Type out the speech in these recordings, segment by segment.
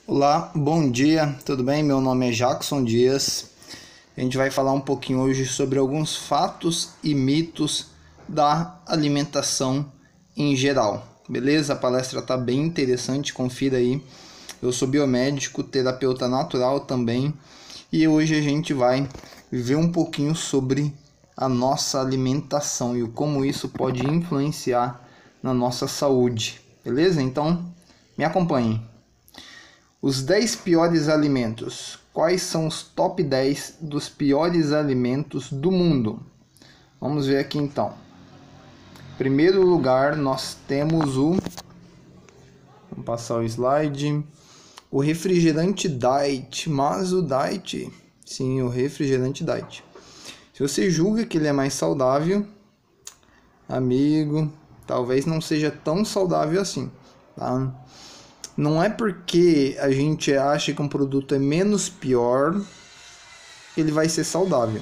Olá, bom dia, tudo bem? Meu nome é Jackson Dias. A gente vai falar um pouquinho hoje sobre alguns fatos e mitos da alimentação em geral, beleza? A palestra tá bem interessante, confira aí. Eu sou biomédico, terapeuta natural também, e hoje a gente vai ver um pouquinho sobre a nossa alimentação e o como isso pode influenciar na nossa saúde, beleza? Então, me acompanhem. Os 10 piores alimentos. Quais são os top 10 dos piores alimentos do mundo? Vamos ver aqui então. Em primeiro lugar, nós temos o... Vamos passar o slide. O refrigerante Diet. Mas o Diet... Sim, o refrigerante Diet. Se você julga que ele é mais saudável, amigo, talvez não seja tão saudável assim, tá? Não é porque a gente acha que um produto é menos pior que ele vai ser saudável.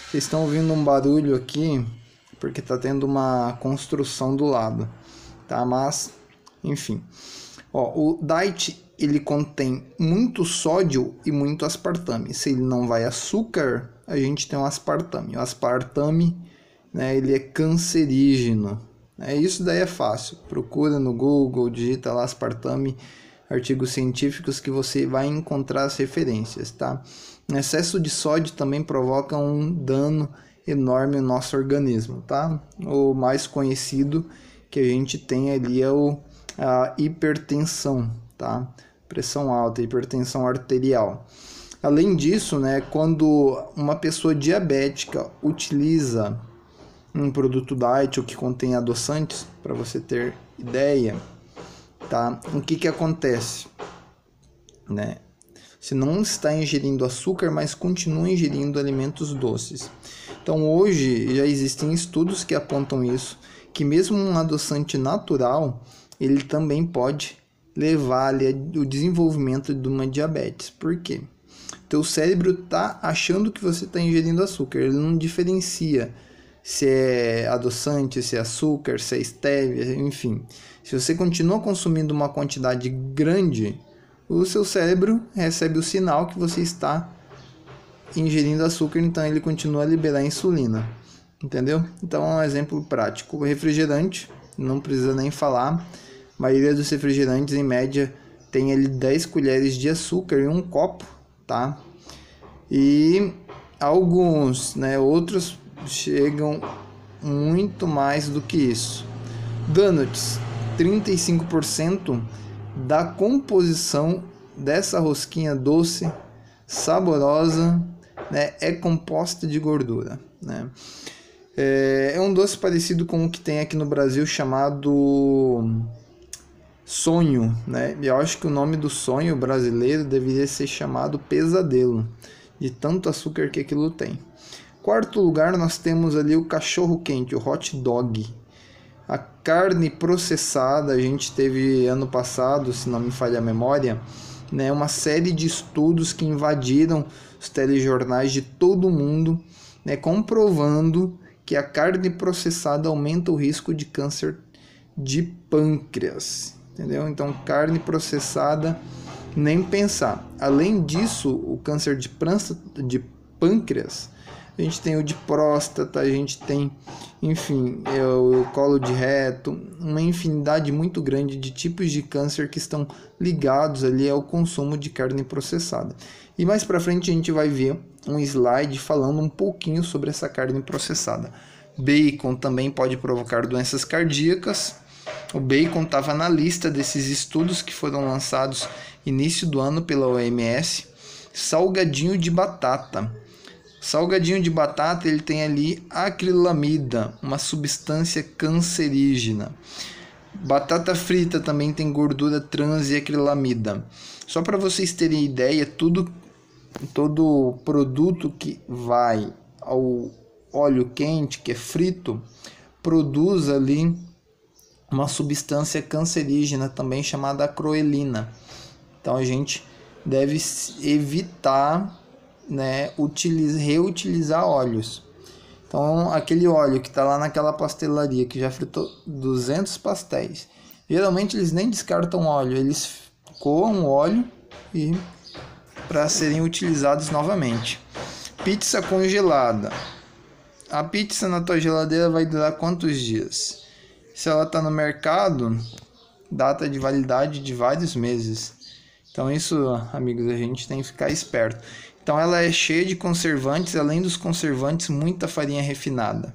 Vocês estão ouvindo um barulho aqui porque está tendo uma construção do lado, tá? Mas, enfim. Ó, o Diet, ele contém muito sódio e muito aspartame. Se ele não vai açúcar, a gente tem o aspartame. O aspartame, né, ele é cancerígeno. Isso daí é fácil. Procura no Google, digita lá aspartame, artigos científicos que você vai encontrar as referências, tá? O excesso de sódio também provoca um dano enorme no nosso organismo, tá? O mais conhecido que a gente tem ali é a hipertensão, tá? Pressão alta, hipertensão arterial. Além disso, né, quando uma pessoa diabética utiliza um produto diet ou que contém adoçantes, para você ter ideia, tá? O que acontece, né? Você não está ingerindo açúcar, mas continua ingerindo alimentos doces. Então hoje já existem estudos que apontam isso, que mesmo um adoçante natural, ele também pode levar ali o desenvolvimento de uma diabetes. Por quê? Teu cérebro está achando que você está ingerindo açúcar, ele não diferencia se é adoçante, se é açúcar, se é stevia, enfim. Se você continua consumindo uma quantidade grande, o seu cérebro recebe o sinal que você está ingerindo açúcar, então ele continua a liberar insulina, entendeu? Então é um exemplo prático. O refrigerante, não precisa nem falar, a maioria dos refrigerantes em média tem ali 10 colheres de açúcar em um copo, tá? E alguns, né, outros chegam muito mais do que isso. Donuts, 35% da composição dessa rosquinha doce, saborosa, né, é composta de gordura, né? É um doce parecido com o que tem aqui no Brasil chamado sonho, né? Eu acho que o nome do sonho brasileiro deveria ser chamado pesadelo, de tanto açúcar que aquilo tem. Quarto lugar, nós temos ali o cachorro quente, o hot dog. A carne processada, a gente teve ano passado, se não me falha a memória, né, uma série de estudos que invadiram os telejornais de todo mundo, né, comprovando que a carne processada aumenta o risco de câncer de pâncreas, entendeu? Então, carne processada, nem pensar. Além disso, o câncer de pâncreas, a gente tem o de próstata, a gente tem, enfim, o colo de reto, uma infinidade muito grande de tipos de câncer que estão ligados ali ao consumo de carne processada. E mais para frente a gente vai ver um slide falando um pouquinho sobre essa carne processada. Bacon também pode provocar doenças cardíacas. O bacon estava na lista desses estudos que foram lançados início do ano pela OMS. Salgadinho de batata. Salgadinho de batata, ele tem ali acrilamida, uma substância cancerígena. Batata frita também tem gordura trans e acrilamida. Só para vocês terem ideia, todo produto que vai ao óleo quente, que é frito, produz ali uma substância cancerígena também chamada acroelina. Então a gente deve evitar, né, reutilizar óleos. Então aquele óleo que está lá naquela pastelaria que já fritou 200 pastéis, geralmente eles nem descartam óleo, eles coam o óleo e para serem utilizados novamente. Pizza congelada. A pizza na tua geladeira vai durar quantos dias? Se ela está no mercado, data de validade de vários meses. Então isso, amigos, a gente tem que ficar esperto. Então ela é cheia de conservantes, além dos conservantes, muita farinha refinada.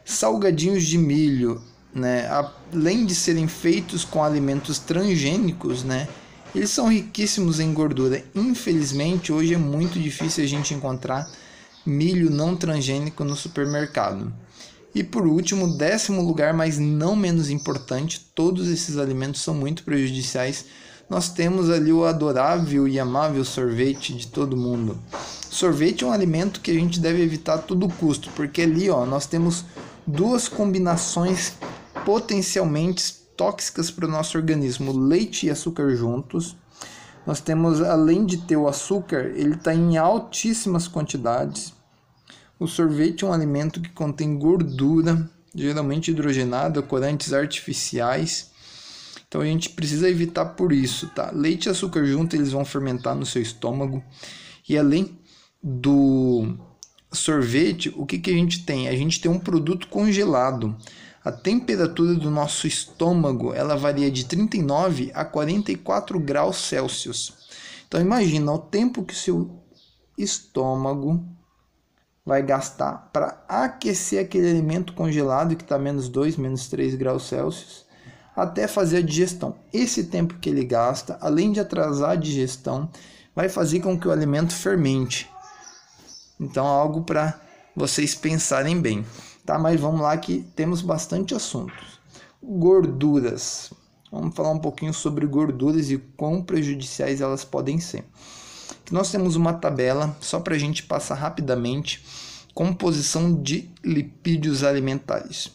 Salgadinhos de milho, né? Além de serem feitos com alimentos transgênicos, né? Eles são riquíssimos em gordura. Infelizmente, hoje é muito difícil a gente encontrar milho não transgênico no supermercado. E por último, 10º lugar, mas não menos importante, todos esses alimentos são muito prejudiciais. Nós temos ali o adorável e amável sorvete de todo mundo. Sorvete é um alimento que a gente deve evitar a todo custo, porque ali nós temos duas combinações potencialmente tóxicas para o nosso organismo, leite e açúcar juntos. Nós temos, além de ter o açúcar, ele está em altíssimas quantidades. O sorvete é um alimento que contém gordura, geralmente hidrogenada, corantes artificiais. Então a gente precisa evitar por isso, tá? Leite e açúcar junto, eles vão fermentar no seu estômago. E além do sorvete, o que a gente tem? A gente tem um produto congelado. A temperatura do nosso estômago, ela varia de 39 a 44 graus Celsius. Então imagina o tempo que o seu estômago vai gastar para aquecer aquele alimento congelado que está menos 2, menos 3 graus Celsius, até fazer a digestão. Esse tempo que ele gasta, além de atrasar a digestão, vai fazer com que o alimento fermente. Então, algo para vocês pensarem bem. Tá? Mas vamos lá que temos bastante assuntos. Gorduras. Vamos falar um pouquinho sobre gorduras e quão prejudiciais elas podem ser. Aqui nós temos uma tabela, só para a gente passar rapidamente, composição de lipídios alimentares.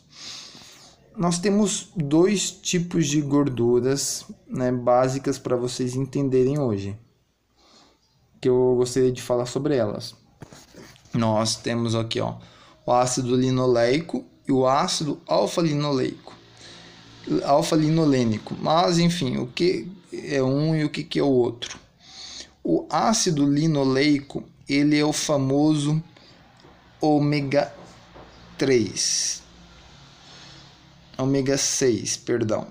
Nós temos dois tipos de gorduras, né, básicas para vocês entenderem hoje, que eu gostaria de falar sobre elas. Nós temos aqui o ácido linoleico e o ácido alfa-linolênico. Mas, enfim, o que é um e o que é o outro? O ácido linoleico, ele é o famoso ômega 6, perdão.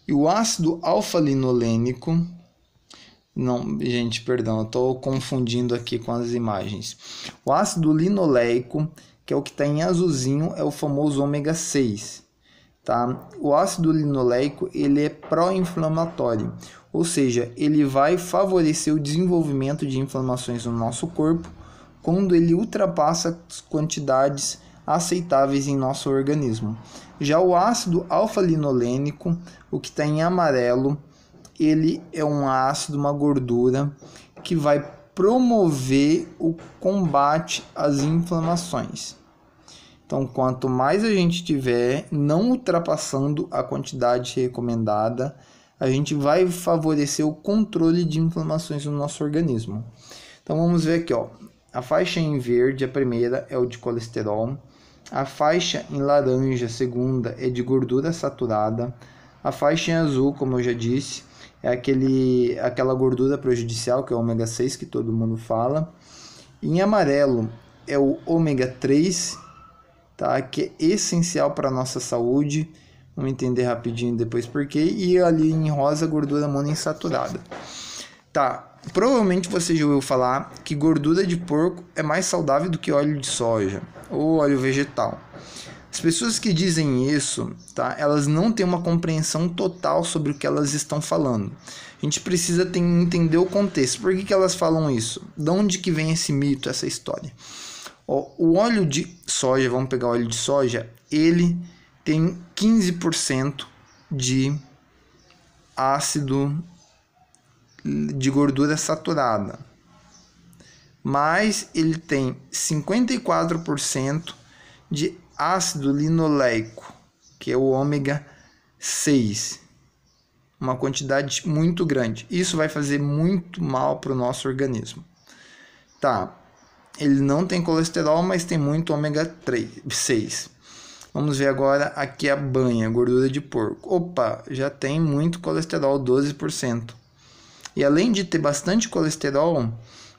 E o ácido alfa-linolênico, não, gente, perdão, eu estou confundindo aqui com as imagens. O ácido linoleico, que é o que está em azulzinho, é o famoso ômega 6. Tá? O ácido linoleico, ele é pró-inflamatório, ou seja, ele vai favorecer o desenvolvimento de inflamações no nosso corpo quando ele ultrapassa as quantidades aceitáveis em nosso organismo. Já o ácido alfa-linolênico, o que está em amarelo, ele é um ácido, uma gordura que vai promover o combate às inflamações. Então, quanto mais a gente tiver, não ultrapassando a quantidade recomendada, a gente vai favorecer o controle de inflamações no nosso organismo. Então, vamos ver aqui, a faixa em verde, a primeira, é o de colesterol. A faixa em laranja, a segunda, é de gordura saturada. A faixa em azul, como eu já disse, é aquela gordura prejudicial, que é o ômega 6, que todo mundo fala. E em amarelo é o ômega 3, tá? Que é essencial para a nossa saúde. Vamos entender rapidinho depois por quê. E ali em rosa, gordura monoinsaturada. Tá, provavelmente você já ouviu falar que gordura de porco é mais saudável do que óleo de soja ou óleo vegetal. As pessoas que dizem isso, tá, elas não têm uma compreensão total sobre o que elas estão falando. A gente precisa entender o contexto. Por que elas falam isso? De onde que vem esse mito, essa história? O óleo de soja, vamos pegar o óleo de soja, ele tem 15% de ácido de gordura saturada, mas ele tem 54% de ácido linoleico, que é o ômega 6, uma quantidade muito grande. Isso vai fazer muito mal para o nosso organismo. Tá, ele não tem colesterol, mas tem muito ômega 6. Vamos ver agora aqui a banha, gordura de porco. Opa, já tem muito colesterol, 12%. E além de ter bastante colesterol,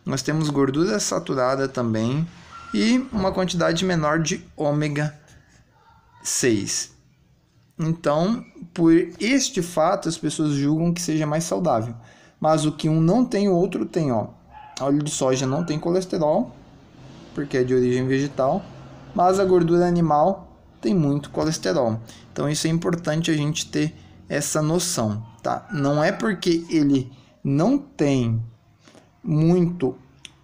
nós temos gordura saturada também e uma quantidade menor de ômega 6. Então, por este fato, as pessoas julgam que seja mais saudável. Mas o que um não tem, o outro tem, ó. Óleo de soja não tem colesterol, porque é de origem vegetal, mas a gordura animal tem muito colesterol. Então, isso é importante a gente ter essa noção, tá? Não é porque ele não tem muito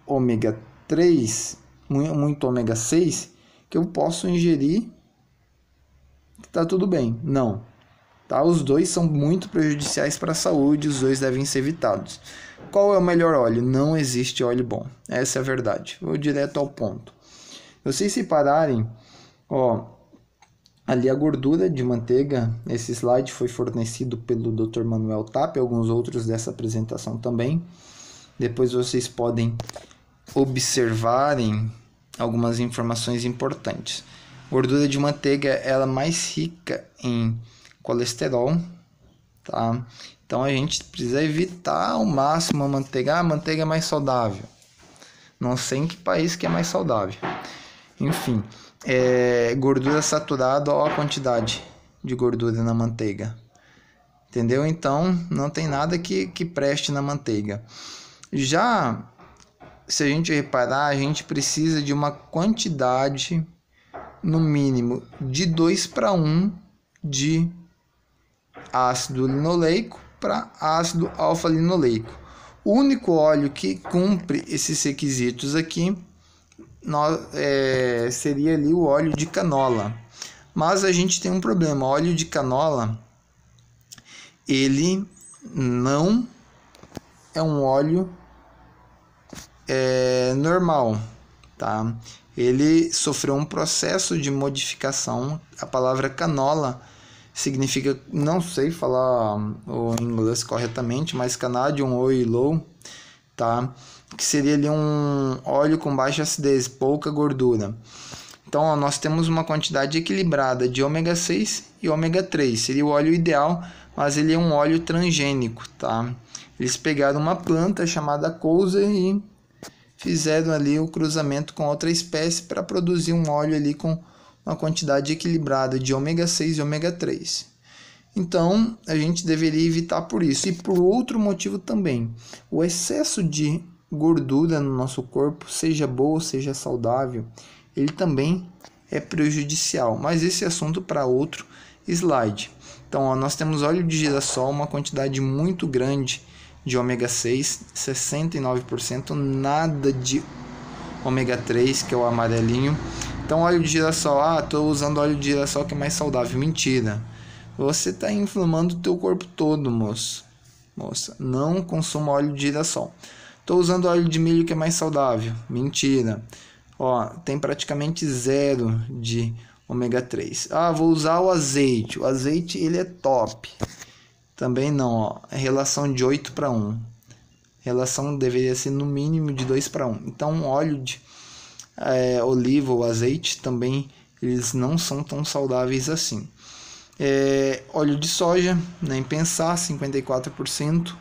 ômega 3, muito ômega 6, que eu posso ingerir, tá tudo bem. Não. Tá? Os dois são muito prejudiciais para a saúde, os dois devem ser evitados. Qual é o melhor óleo? Não existe óleo bom. Essa é a verdade. Vou direto ao ponto. Vocês separarem, ó, ali a gordura de manteiga, esse slide foi fornecido pelo Dr. Manuel Tapp, alguns outros dessa apresentação também. Depois vocês podem observarem algumas informações importantes. Gordura de manteiga, ela é mais rica em colesterol, tá? Então a gente precisa evitar ao máximo a manteiga. A manteiga é mais saudável. Não sei em que país que é mais saudável. Enfim, gordura saturada, ó a quantidade de gordura na manteiga. Entendeu? Então não tem nada que preste na manteiga. Já se a gente reparar, a gente precisa de uma quantidade no mínimo de 2:1 de ácido linoleico para ácido alfa-linoleico. O único óleo que cumpre esses requisitos aqui seria ali o óleo de canola. Mas a gente tem um problema. O óleo de canola, ele não é um óleo normal, tá? Ele sofreu um processo de modificação. A palavra canola significa, não sei falar o inglês corretamente, mas Canadian Oil, tá? Que seria ali um óleo com baixa acidez, pouca gordura. Então, ó, nós temos uma quantidade equilibrada de ômega 6 e ômega 3. Seria o óleo ideal, mas ele é um óleo transgênico, tá? Eles pegaram uma planta chamada couza e fizeram ali o cruzamento com outra espécie para produzir um óleo ali com uma quantidade equilibrada de ômega 6 e ômega 3. Então, a gente deveria evitar por isso. E por outro motivo também, o excesso de gordura no nosso corpo, seja boa ou seja saudável, ele também é prejudicial. Mas esse é assunto para outro slide. Então, ó, nós temos óleo de girassol, uma quantidade muito grande de ômega 6, 69%, nada de ômega 3, que é o amarelinho. Então, óleo de girassol, estou usando óleo de girassol que é mais saudável. Mentira. Você está inflamando o teu corpo todo, moça. Não consuma óleo de girassol. Estou usando óleo de milho que é mais saudável. Mentira. Ó, tem praticamente zero de ômega 3. Vou usar o azeite. O azeite, ele é top. Também não, ó. É relação de 8:1. Relação deveria ser no mínimo de 2:1. Então, óleo de oliva ou azeite também, eles não são tão saudáveis assim. Óleo de soja, nem pensar, 54%.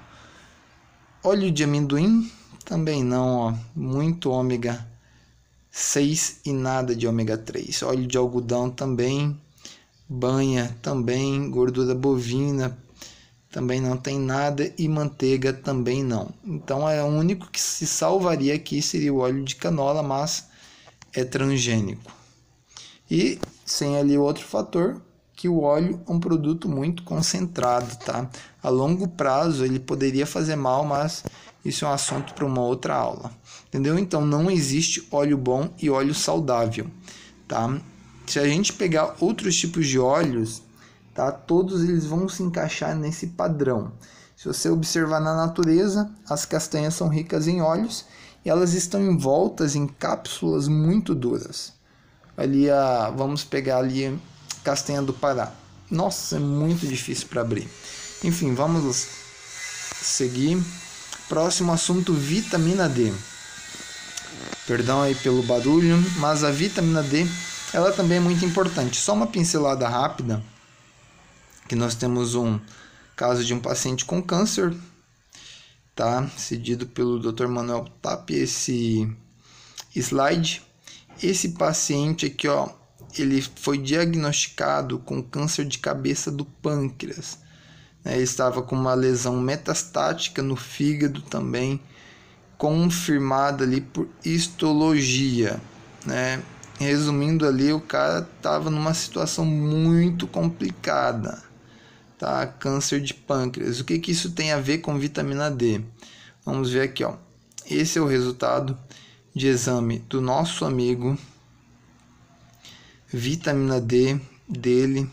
Óleo de amendoim, também não, ó. Muito ômega 6 e nada de ômega 3. Óleo de algodão também. Banha também. Gordura bovina também não tem nada, e manteiga também não. Então, o único que se salvaria aqui seria o óleo de canola, mas é transgênico. E sem ali outro fator, que o óleo é um produto muito concentrado, tá? A longo prazo ele poderia fazer mal, mas isso é um assunto para uma outra aula. Entendeu? Então, não existe óleo bom e óleo saudável, tá? Se a gente pegar outros tipos de óleos, tá? Todos eles vão se encaixar nesse padrão. Se você observar na natureza, as castanhas são ricas em óleos e elas estão envoltas em cápsulas muito duras. Ali, vamos pegar ali castanha do Pará. Nossa, é muito difícil para abrir. Enfim, vamos seguir. Próximo assunto, vitamina D. Perdão aí pelo barulho, mas a vitamina D, ela também é muito importante. Só uma pincelada rápida, que nós temos um caso de um paciente com câncer, tá? Cedido pelo Dr. Manuel Tapia esse slide. Esse paciente aqui, ó, ele foi diagnosticado com câncer de cabeça do pâncreas, né? Ele estava com uma lesão metastática no fígado também, confirmada ali por histologia, né? Resumindo ali, o cara estava numa situação muito complicada, tá? Câncer de pâncreas. O que que isso tem a ver com vitamina D? Vamos ver aqui, ó. Esse é o resultado de exame do nosso amigo. Vitamina D dele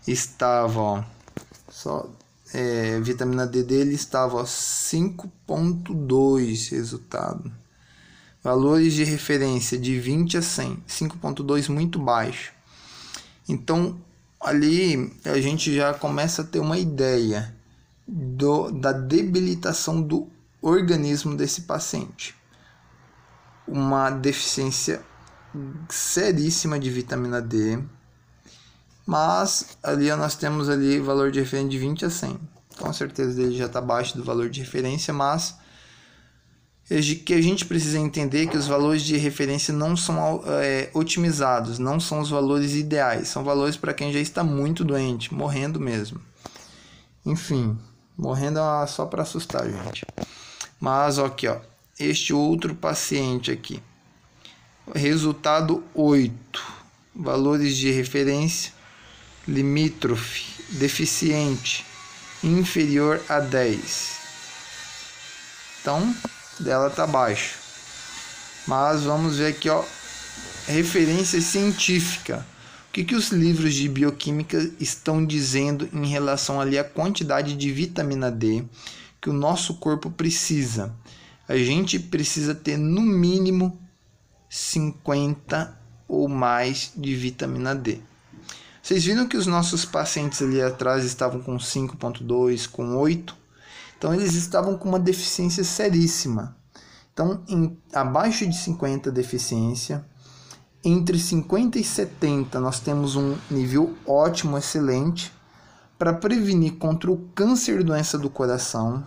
estava, ó, vitamina D dele estava 5.2 resultado. Valores de referência de 20 a 100, 5.2 muito baixo. Então, ali a gente já começa a ter uma ideia da debilitação do organismo desse paciente. Uma deficiência seríssima de vitamina D, mas ali nós temos ali valor de referência de 20 a 100. Com certeza ele já está abaixo do valor de referência, mas que a gente precisa entender que os valores de referência não são otimizados, não são os valores ideais, são valores para quem já está muito doente, morrendo mesmo. Enfim, morrendo só para assustar, gente. Mas aqui, ó, este outro paciente aqui, resultado 8, valores de referência limítrofe, deficiente, inferior a 10. Então, dela tá baixo. Mas vamos ver aqui, ó, referência científica. O que os livros de bioquímica estão dizendo em relação ali à quantidade de vitamina D que o nosso corpo precisa? A gente precisa ter no mínimo 50 ou mais de vitamina D. Vocês viram que os nossos pacientes ali atrás estavam com 5.2, com 8? Então eles estavam com uma deficiência seríssima. Então, abaixo de 50 deficiência, entre 50 e 70 nós temos um nível ótimo, excelente, para prevenir contra o câncer e doença do coração,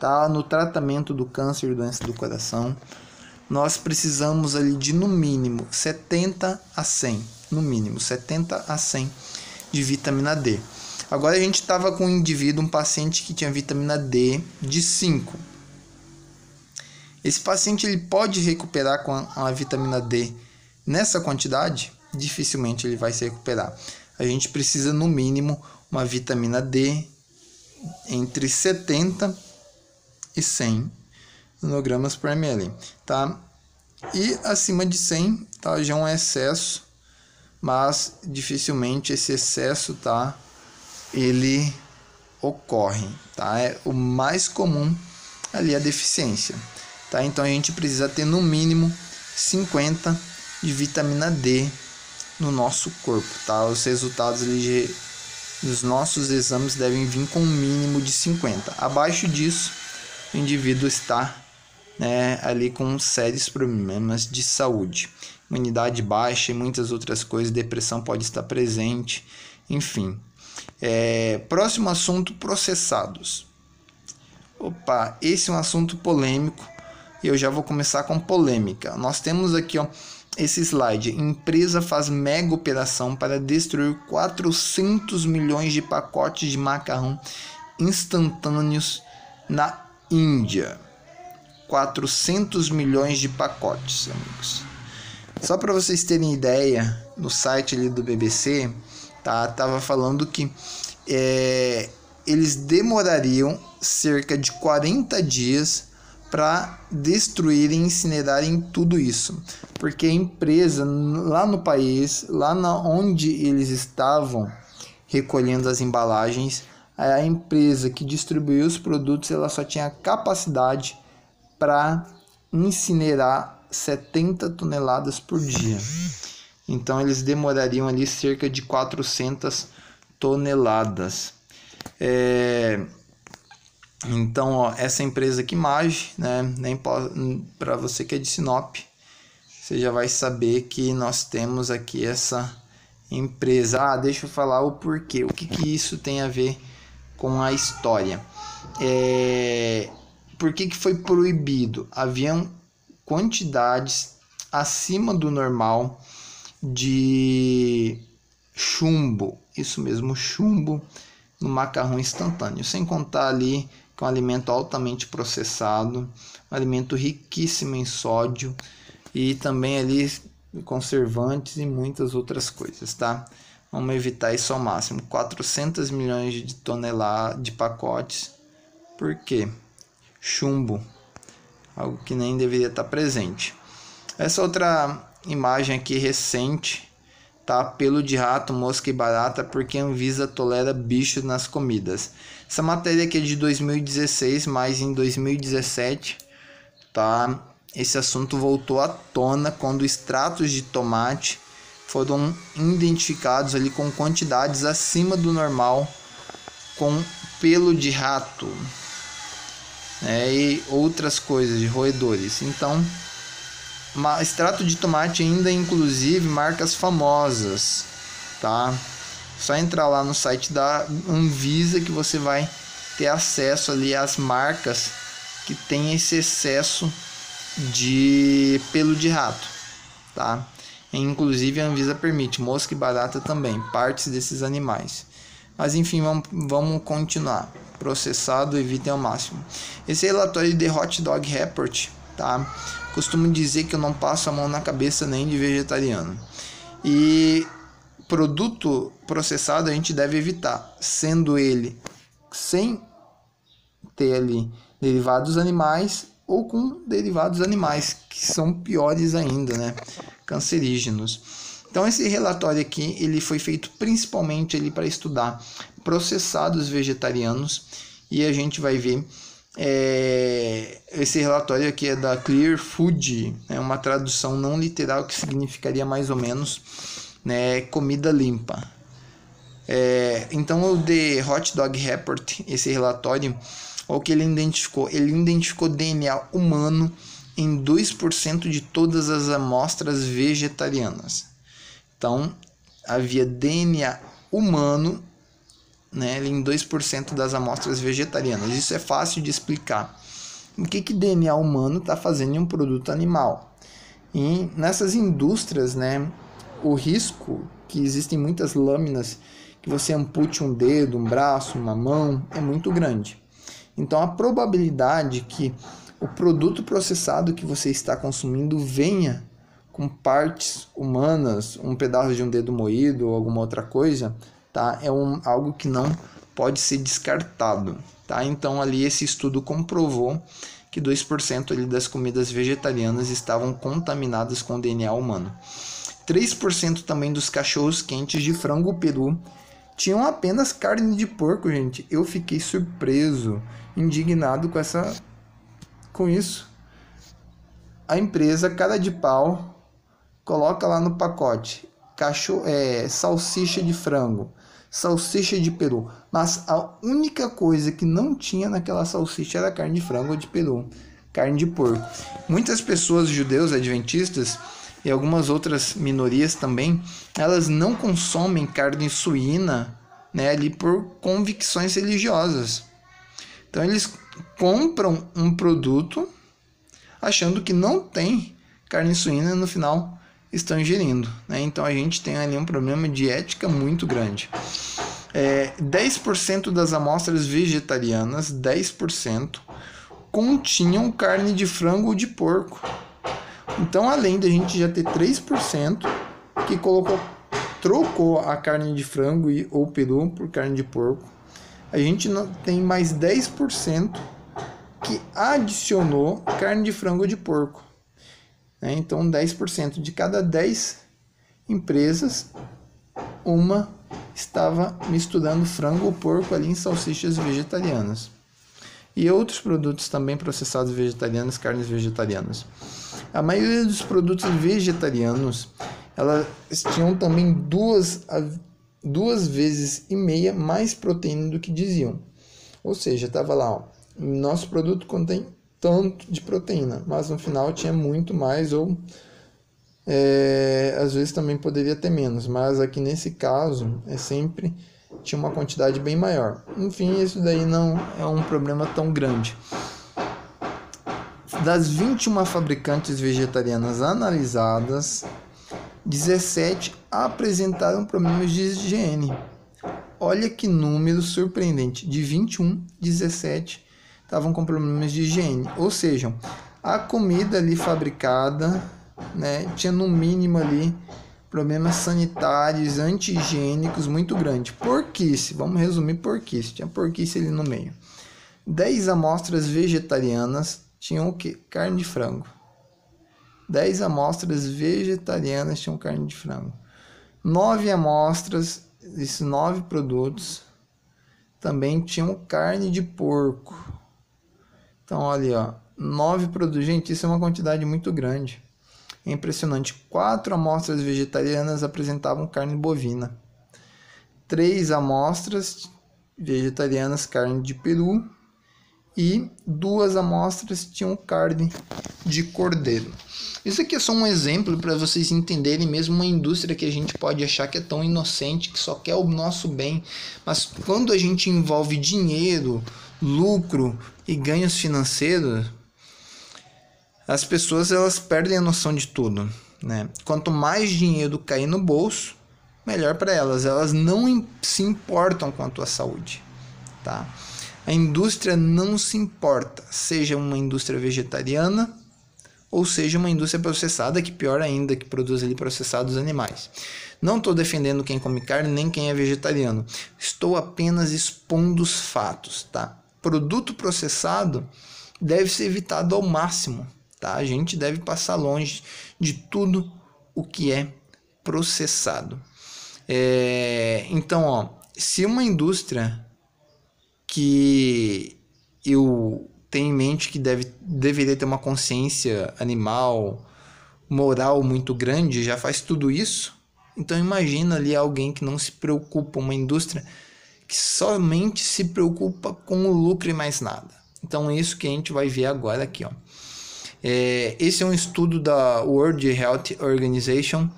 tá? No tratamento do câncer e doença do coração, nós precisamos ali de no mínimo 70 a 100, no mínimo 70 a 100 de vitamina D. Agora a gente estava com um indivíduo, um paciente que tinha vitamina D de 5. Esse paciente ele pode recuperar com a vitamina D nessa quantidade? Dificilmente ele vai se recuperar. A gente precisa no mínimo uma vitamina D entre 70 e 100 nanogramas por ml, tá? E acima de 100, tá, já é um excesso, mas dificilmente esse excesso, tá, ele ocorre, tá? É o mais comum ali a deficiência, tá? Então a gente precisa ter no mínimo 50 de vitamina D no nosso corpo, tá? Os resultados ali dos nossos exames devem vir com um mínimo de 50. Abaixo disso, o indivíduo está, né, ali com sérios problemas de saúde, imunidade baixa e muitas outras coisas, depressão pode estar presente, enfim. Próximo assunto, processados. Opa, esse é um assunto polêmico e eu já vou começar com polêmica. Nós temos aqui, ó, esse slide. Empresa faz mega operação para destruir 400 milhões de pacotes de macarrão instantâneos na Índia. 400 milhões de pacotes, amigos. Só para vocês terem ideia, no site ali do BBC, tá, tava falando que eles demorariam cerca de 40 dias para destruírem e incinerarem tudo isso, porque a empresa lá no país, onde eles estavam recolhendo as embalagens, a empresa que distribuiu os produtos, ela só tinha capacidade para incinerar 70 toneladas por dia. Então eles demorariam ali cerca de 400 toneladas. Então, ó, essa empresa aqui, Mage, né, para você que é de Sinop, você já vai saber que nós temos aqui essa empresa. Deixa eu falar o porquê, o que isso tem a ver com a história. por que foi proibido? Haviam quantidades acima do normal de chumbo, isso mesmo, chumbo no macarrão instantâneo, sem contar ali que é um alimento altamente processado, um alimento riquíssimo em sódio e também ali conservantes e muitas outras coisas, tá? Vamos evitar isso ao máximo. 400 milhões de toneladas de pacotes. Por quê? Chumbo, algo que nem deveria estar presente. Essa outra imagem aqui recente, tá? Pelo de rato, mosca e barata, porque a Anvisa tolera bicho nas comidas. Essa matéria aqui é de 2016, mas em 2017, tá? Esse assunto voltou à tona quando extratos de tomate foram identificados ali com quantidades acima do normal com pelo de rato, né? E outras coisas, de roedores. Então, extrato de tomate ainda, inclusive marcas famosas, tá? Só entrar lá no site da Anvisa que você vai ter acesso ali às marcas que tem esse excesso de pelo de rato, tá? Inclusive a Anvisa permite mosca e barata também, partes desses animais. Mas enfim, vamos continuar. Processado, evitem ao máximo. Esse relatório de Hot Dog Report, tá? Costumo dizer que eu não passo a mão na cabeça nem de vegetariano. E produto processado a gente deve evitar, sendo ele sem ter ali derivados animais ou com derivados animais, que são piores ainda, né? Cancerígenos. Então esse relatório aqui, ele foi feito principalmente ali para estudar processados vegetarianos, e a gente vai ver esse relatório aqui é da Clear Food, é uma tradução não literal que significaria mais ou menos, né, comida limpa. Então o The Hot Dog Report, esse relatório, o que ele identificou DNA humano em 2% de todas as amostras vegetarianas. Então havia DNA humano, né, em 2% das amostras vegetarianas. Isso é fácil de explicar. O que DNA humano está fazendo em um produto animal? E nessas indústrias, né, o risco que existem muitas lâminas que você ampute um dedo, um braço, uma mão, é muito grande. Então a probabilidade que o produto processado que você está consumindo venha com partes humanas, um pedaço de um dedo moído ou alguma outra coisa, tá? É algo que não pode ser descartado, tá? Então ali esse estudo comprovou que 2% ali das comidas vegetarianas estavam contaminadas com DNA humano. 3% também dos cachorros quentes de frango peru tinham apenas carne de porco, gente. Eu fiquei surpreso, indignado com isso. A empresa Cara de Pau coloca lá no pacote salsicha de frango, salsicha de peru, mas a única coisa que não tinha naquela salsicha era carne de frango ou de peru, carne de porco. Muitas pessoas, judeus, adventistas e algumas outras minorias também, elas não consomem carne suína, né, ali por convicções religiosas. Então eles compram um produto achando que não tem carne suína e no final estão ingerindo, né? Então a gente tem ali um problema de ética muito grande. 10% das amostras vegetarianas, 10%, continham carne de frango ou de porco. Então, além da gente já ter 3% que trocou a carne de frango ou peru por carne de porco, a gente tem mais 10% que adicionou carne de frango ou de porco. Então 10% de cada 10 empresas, uma estava misturando frango ou porco ali em salsichas vegetarianas. E outros produtos também processados vegetarianos, carnes vegetarianas. A maioria dos produtos vegetarianos, elas tinham também 2,5 vezes mais proteína do que diziam. Ou seja, estava lá, ó, nosso produto contém tanto de proteína, mas no final tinha muito mais, ou às vezes também poderia ter menos, mas aqui nesse caso sempre tinha uma quantidade bem maior. Enfim, isso daí não é um problema tão grande. Das 21 fabricantes vegetarianas analisadas, 17 apresentaram problemas de higiene. Olha que número surpreendente. De 21, 17 estavam com problemas de higiene. Ou seja, a comida ali fabricada, né, tinha no mínimo ali problemas sanitários, anti-higiênicos muito grandes. Porquice, vamos resumir porquice. Tinha porquice ali no meio. 10 amostras vegetarianas tinham o quê? Carne de frango. 10 amostras vegetarianas tinham carne de frango. 9 amostras, esses 9 produtos, também tinham carne de porco. Então, olha, ó, 9 produtos. Gente, isso é uma quantidade muito grande. É impressionante. 4 amostras vegetarianas apresentavam carne bovina. 3 amostras vegetarianas, carne de peru. E 2 amostras tinham carne de cordeiro. Isso aqui é só um exemplo para vocês entenderem mesmo uma indústria que a gente pode achar que é tão inocente, que só quer o nosso bem. Mas quando a gente envolve dinheiro, lucro e ganhos financeiros, as pessoas elas perdem a noção de tudo, né? Quanto mais dinheiro cair no bolso, melhor para elas. Elas não se importam quanto à saúde, tá? A indústria não se importa, seja uma indústria vegetariana ou seja uma indústria processada, que pior ainda, que produz ali processados animais. Não estou defendendo quem come carne nem quem é vegetariano. Estou apenas expondo os fatos, tá? Produto processado deve ser evitado ao máximo, tá? A gente deve passar longe de tudo o que é processado. Então, ó, se uma indústria que eu tenho em mente que deveria ter uma consciência animal, moral muito grande, já faz tudo isso, então imagina ali alguém que não se preocupa, uma indústria que somente se preocupa com o lucro e mais nada. Então é isso que a gente vai ver agora aqui, ó. Esse é um estudo da World Health Organization,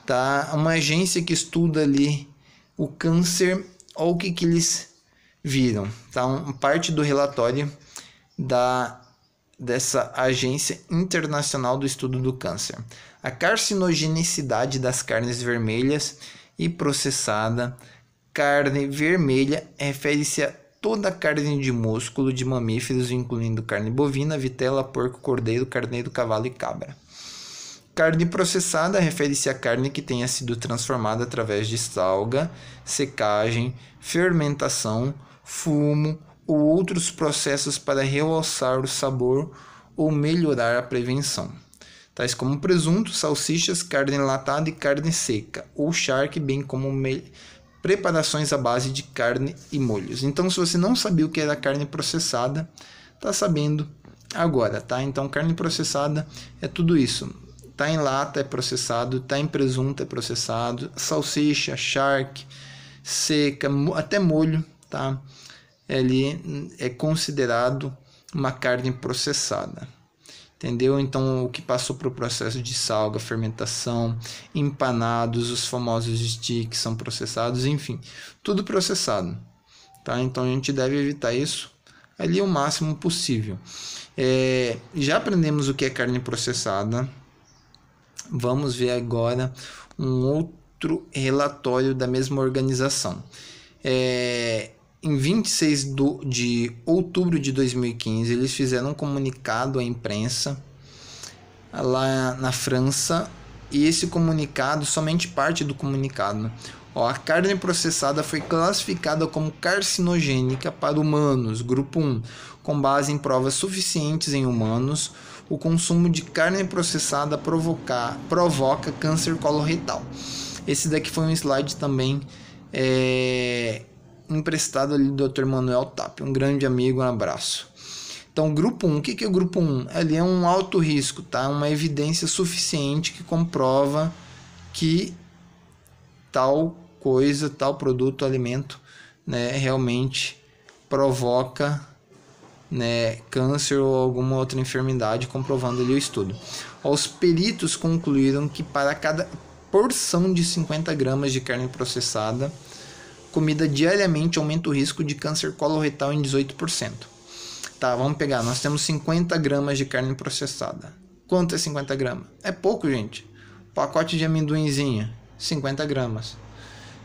tá? Uma agência que estuda ali o câncer. Olha o que eles viram, tá? Parte do relatório dessa agência internacional do estudo do câncer. A carcinogenicidade das carnes vermelhas e processada. Carne vermelha refere-se a toda a carne de músculo de mamíferos, incluindo carne bovina, vitela, porco, cordeiro, carneiro, cavalo e cabra. Carne processada refere-se à carne que tenha sido transformada através de salga, secagem, fermentação, fumo ou outros processos para realçar o sabor ou melhorar a prevenção, tais como presunto, salsichas, carne enlatada e carne seca, ou charque, bem como preparações à base de carne e molhos. Então, se você não sabia o que era carne processada, está sabendo agora, tá? Então, carne processada é tudo isso. Tá em lata é processado, tá em presunto é processado, salsicha, charque, seca, até molho, tá? Ali é considerado uma carne processada, entendeu? Então o que passou por processo de salga, fermentação, empanados, os famosos sticks são processados, enfim, tudo processado, tá? Então a gente deve evitar isso ali o máximo possível. Já aprendemos o que é carne processada. Vamos ver agora um outro relatório da mesma organização. Em 26 de outubro de 2015, eles fizeram um comunicado à imprensa lá na França, e esse comunicado, somente parte do comunicado, a carne processada foi classificada como carcinogênica para humanos, grupo 1, com base em provas suficientes em humanos. O consumo de carne processada provoca câncer coloretal. Esse daqui foi um slide também emprestado ali do Dr. Manuel Tapia, um grande amigo, um abraço. Então, grupo 1, o que é o grupo 1? Ele é um alto risco, tá? Uma evidência suficiente que comprova que tal coisa, tal produto, alimento, né, realmente provoca, né, câncer ou alguma outra enfermidade, comprovando ali o estudo. Os peritos concluíram que para cada porção de 50 gramas de carne processada comida diariamente aumenta o risco de câncer coloretal em 18%. Tá, vamos pegar, nós temos 50 gramas de carne processada. Quanto é 50 gramas? É pouco, gente. Pacote de amendoinzinho, 50 gramas.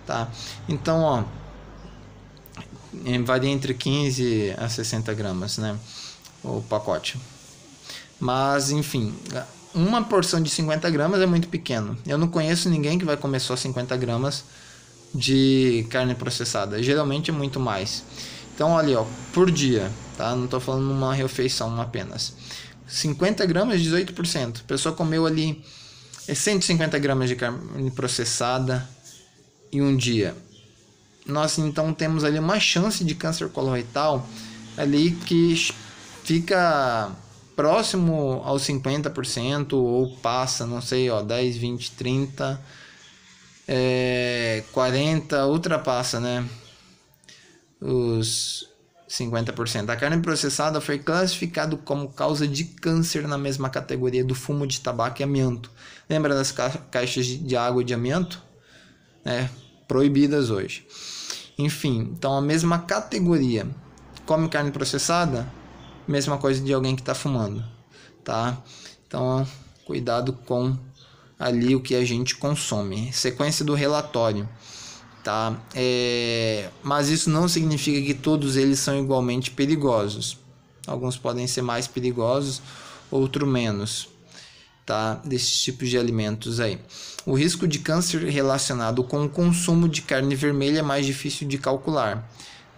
Tá? Então, ó, varia entre 15 a 60 gramas, né? O pacote. Mas, enfim, uma porção de 50 gramas é muito pequeno. Eu não conheço ninguém que vai comer só 50 gramas de carne processada. Geralmente é muito mais. Então, olha, ó, por dia, tá? Não estou falando uma refeição apenas. 50 gramas, 18%. A pessoa comeu ali 150 gramas de carne processada em um dia. Nós, então, temos ali uma chance de câncer coloretal ali que fica próximo aos 50% ou passa, não sei, ó, 10, 20, 30, 40, ultrapassa, né? Os 50%. A carne processada foi classificada como causa de câncer na mesma categoria do fumo de tabaco e amianto. Lembra das caixas de água de amianto? Proibidas hoje. Enfim, então a mesma categoria. Come carne processada? Mesma coisa de alguém que está fumando, tá? Então, cuidado com ali o que a gente consome. Sequência do relatório. Tá? Mas isso não significa que todos eles são igualmente perigosos. Alguns podem ser mais perigosos, outros menos, tá? Desses tipos de alimentos aí. O risco de câncer relacionado com o consumo de carne vermelha é mais difícil de calcular.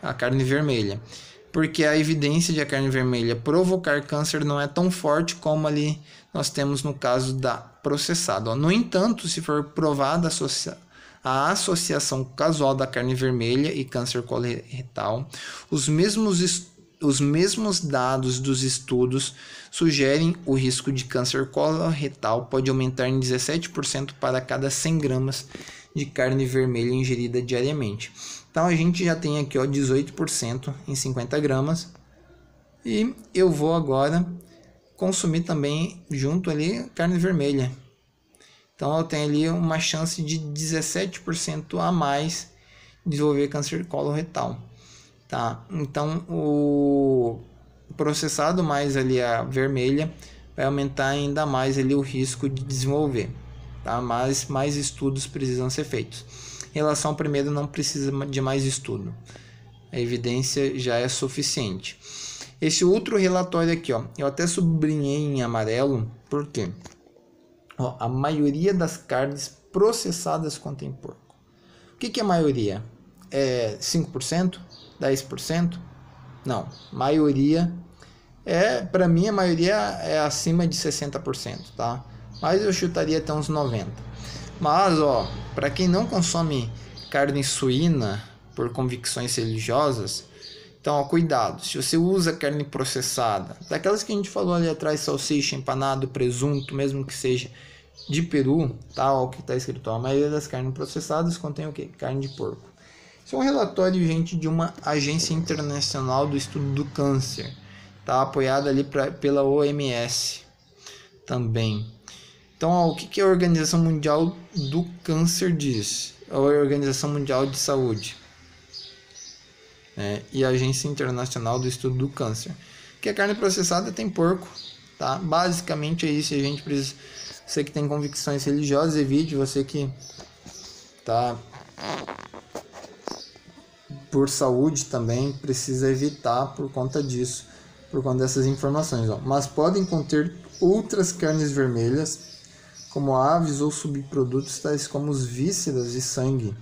A carne vermelha, porque a evidência de a carne vermelha provocar câncer não é tão forte como ali nós temos no caso da processada. No entanto, se for provada a associação casual da carne vermelha e câncer coloretal, os mesmos dados dos estudos sugerem o risco de câncer coloretal pode aumentar em 17% para cada 100 gramas de carne vermelha ingerida diariamente. Então a gente já tem aqui, ó, 18% em 50 gramas. E eu vou agora consumir também junto ali carne vermelha. Então eu tenho ali uma chance de 17% a mais de desenvolver câncer coloretal, tá? Então o processado mais ali a vermelha vai aumentar ainda mais ali o risco de desenvolver, tá? Mas mais estudos precisam ser feitos. Em relação ao primeiro, não precisa de mais estudo. A evidência já é suficiente. Esse outro relatório aqui, ó, eu até sublinhei em amarelo, por quê? Ó, a maioria das carnes processadas contém porco. O que é a maioria? É 5%? 10%? Não, maioria para mim a maioria é acima de 60%, tá? Mas eu chutaria até uns 90%. Mas, ó, para quem não consome carne suína por convicções religiosas, então, ó, cuidado. Se você usa carne processada, daquelas que a gente falou ali atrás, salsicha, empanado, presunto, mesmo que seja de peru, tá? Ó, o que está escrito, ó, a maioria das carnes processadas contém o quê? Carne de porco. Isso é um relatório, gente, de uma agência internacional do estudo do câncer, tá? Apoiada ali pela OMS também. Então, ó, o que a Organização Mundial do Câncer diz? A Organização Mundial de Saúde, e a Agência Internacional do Estudo do Câncer. Que a carne processada tem porco, tá? Basicamente é isso. A gente precisa, você que tem convicções religiosas, evite. Você que tá por saúde também precisa evitar por conta disso, por conta dessas informações, ó. Mas podem conter outras carnes vermelhas, como aves ou subprodutos tais como os vísceras e sangue.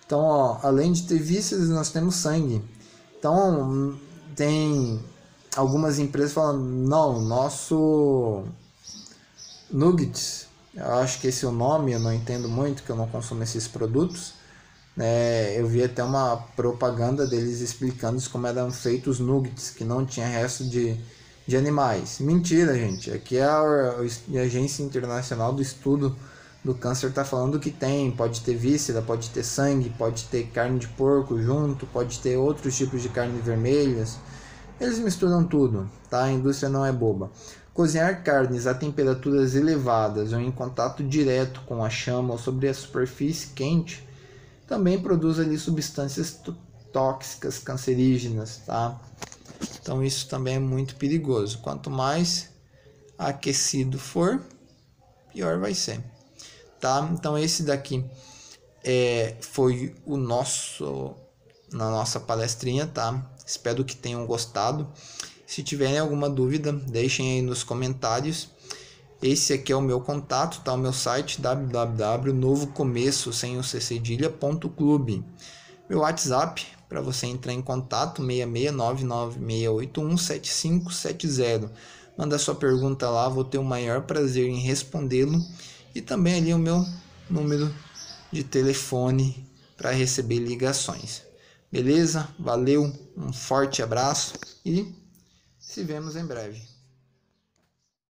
Então, ó, além de ter vísceras, nós temos sangue. Então, tem algumas empresas falando, não, nosso nuggets, eu acho que esse é o nome, eu não entendo muito, que eu não consumo esses produtos, né? Eu vi até uma propaganda deles explicando como eram feitos nuggets, que não tinha resto de animais. Mentira, gente. Aqui é a Agência Internacional do Estudo do Câncer está falando que tem, pode ter víscera, pode ter sangue, pode ter carne de porco junto, pode ter outros tipos de carne vermelhas. Eles misturam tudo, tá? A indústria não é boba. Cozinhar carnes a temperaturas elevadas ou em contato direto com a chama ou sobre a superfície quente também produz ali substâncias tóxicas, cancerígenas, tá? Então isso também é muito perigoso. Quanto mais aquecido for, pior vai ser, tá? Então esse daqui foi na nossa palestrinha, tá? Espero que tenham gostado. Se tiverem alguma dúvida, deixem aí nos comentários. Esse aqui é o meu contato, tá? O meu site www.novocomeço.club. Meu WhatsApp para você entrar em contato 66996817570. Manda sua pergunta lá, vou ter o maior prazer em respondê-lo. E também ali o meu número de telefone para receber ligações. Beleza? Valeu, um forte abraço e se vemos em breve.